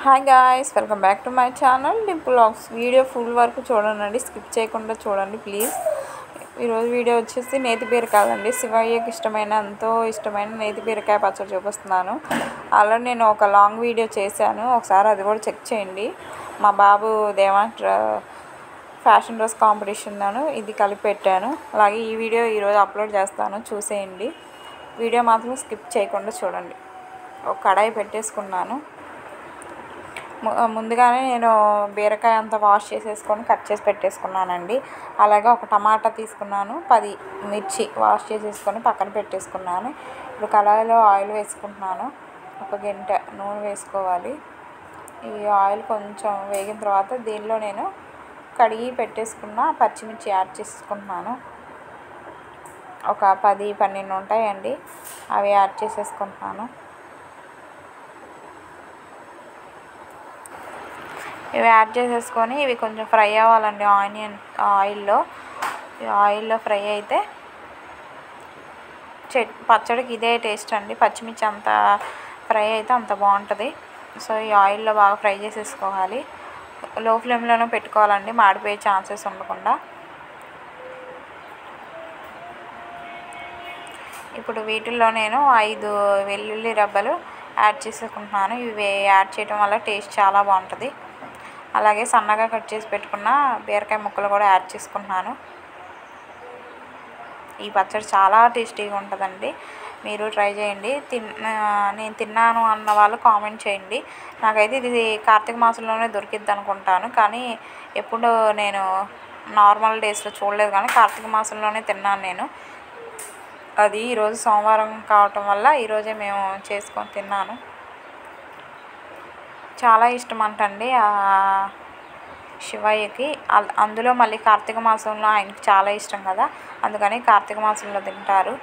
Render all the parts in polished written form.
Hi guys, welcome back to my channel Dimple vlogs. Video full వరకు చూడండి, skip చేయకుండా చూడండి ప్లీజ్. ఈరోజు వీడియో వచ్చేసి నేతి బీరకాయలండి. శివయ్యకి ఎంతో ఇష్టమైన నేతి బీరకాయ పచ్చడి చూపిస్తున్నాను. అలా నేను ఒక లాంగ్ వీడియో చేశాను, ఒకసారి అది కూడా చెక్ చేయండి. మా బాబు దేవాంట్ర ఫ్యాషన్ డ్రెస్ కాంపిటీషన్ ఇది కలిపి పెట్టాను. అలాగే ఈ వీడియో ఈరోజు అప్లోడ్ చేస్తాను, చూసేయండి. వీడియో మాత్రం స్కిప్ చేయకుండా చూడండి. ఒక కడాయి పెట్టేసుకున్నాను. ముందుగానే నేను బీరకాయ అంతా వాష్ చేసేసుకొని కట్ చేసి పెట్టేసుకున్నానండి. అలాగే ఒక టమాటా తీసుకున్నాను, 10 మిర్చి వాష్ చేసేసుకొని పక్కన పెట్టేసుకున్నాను. ఇప్పుడు కడాయిలో ఆయిల్ వేసుకుంటున్నాను. ఒక గంట నూనె వేసుకోవాలి. ఈ ఆయిల్ కొంచెం వేగిన తర్వాత దీనిలో నేను కడిగి పెట్టేసుకున్న పచ్చిమిర్చి యాడ్ చేసుకుంటున్నాను. ఒక 10-12 ఉంటాయండి, అవి యాడ్ చేసేసుకుంటున్నాను. ఇవి యాడ్ చేసేసుకొని ఇవి కొంచెం ఫ్రై అవ్వాలండి ఆయిల్లో ఫ్రై అయితే పచ్చడికి ఇదే టేస్ట్ అండి. పచ్చిమిర్చి అంత ఫ్రై అయితే అంత బాగుంటుంది. సో ఈ ఆయిల్లో బాగా ఫ్రై చేసేసుకోవాలి. లో ఫ్లేమ్లోనే పెట్టుకోవాలండి, మాడిపోయే ఛాన్సెస్ ఉండకుండా. ఇప్పుడు వీటిల్లో నేను 5 వెల్లుల్లి రెబ్బలు యాడ్ చేసుకుంటున్నాను. ఇవి యాడ్ చేయడం వల్ల టేస్ట్ చాలా బాగుంటుంది. అలాగే సన్నగా కట్ చేసి పెట్టుకున్న బీరకాయ ముక్కలు కూడా యాడ్ చేసుకుంటున్నాను. ఈ పచ్చడి చాలా టేస్టీగా ఉంటుందండి, మీరు ట్రై చేయండి. నేను తిన్నాను అన్న వాళ్ళు కామెంట్ చేయండి. నాకైతే ఇది కార్తీక మాసంలోనే దొరికిద్ది అనుకుంటాను, కానీ ఎప్పుడు నేను నార్మల్ డేస్లో చూడలేదు, కానీ కార్తీక మాసంలోనే తిన్నాను నేను. అది ఈరోజు సోమవారం కావటం వల్ల ఈరోజే మేము చేసుకొని తిన్నాను. చాలా ఇష్టం అంటండి శివయ్యకి. అందులో మళ్ళీ కార్తీక మాసంలో ఆయనకి చాలా ఇష్టం కదా, అందుకని కార్తీక మాసంలో తింటారు.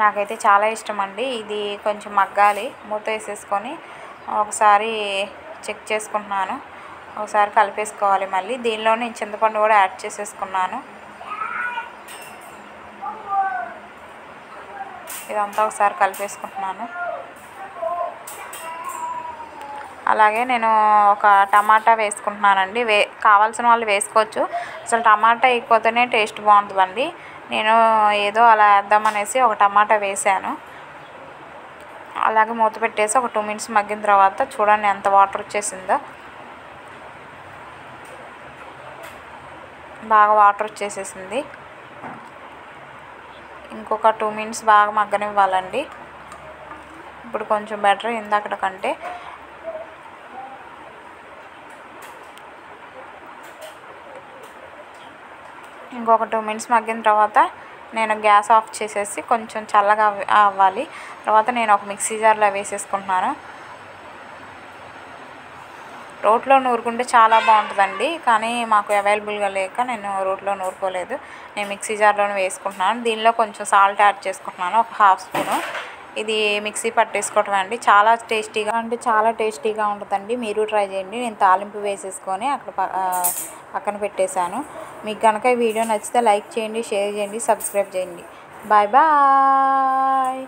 నాకైతే చాలా ఇష్టం అండి. ఇది కొంచెం మగ్గాలి. మూత వేసేసుకొని ఒకసారి చెక్ చేసుకుంటున్నాను, ఒకసారి కలిపేసుకోవాలి. మళ్ళీ దీనిలో నేను చింతపండు కూడా యాడ్ చేసేసుకున్నాను. ఇదంతా ఒకసారి కలిపేసుకుంటున్నాను. అలాగే నేను ఒక టమాటా వేసుకుంటున్నానండి. కావాల్సిన వాళ్ళు వేసుకోవచ్చు. అసలు టమాటా వేయకపోతేనే టేస్ట్ బాగుంటుందండి. నేను ఏదో అలా వేద్దామనేసి ఒక టమాటా వేసాను. అలాగే మూత పెట్టేసి ఒక 2 మినిట్స్ మగ్గిన తర్వాత చూడండి ఎంత వాటర్ వచ్చేసిందో. బాగా వాటర్ వచ్చేసేసింది. ఇంకొక 2 మినిట్స్ బాగా మగ్గనివ్వాలండి. ఇప్పుడు కొంచెం బెటర్ ఇందాకటి కంటే. ఇంకొక 2 మినిట్స్ మగ్గిన తర్వాత నేను గ్యాస్ ఆఫ్ చేసేసి కొంచెం చల్లగా అవ్వాలి. తర్వాత నేను ఒక మిక్సీ జార్లో వేసేసుకుంటున్నాను. రోట్లో నూరుకుంటే చాలా బాగుంటుందండి, కానీ మాకు అవైలబుల్గా లేక నేను రోట్లో నూరుకోలేదు. నేను మిక్సీ జార్లోనే వేసుకుంటున్నాను. దీనిలో కొంచెం సాల్ట్ యాడ్ చేసుకుంటున్నాను, ఒక 1/2 స్పూను. ఇది మిక్సీ పట్టేసుకోవటం అండి. చాలా టేస్టీగా ఉంటుందండి, మీరు ట్రై చేయండి. నేను తాలింపు వేసేసుకొని అక్కడ పక్కన పెట్టేశాను. మీకు కనుక ఈ వీడియో నచ్చితే లైక్ చేయండి, షేర్ చేయండి, సబ్స్క్రైబ్ చేయండి. Bye bye.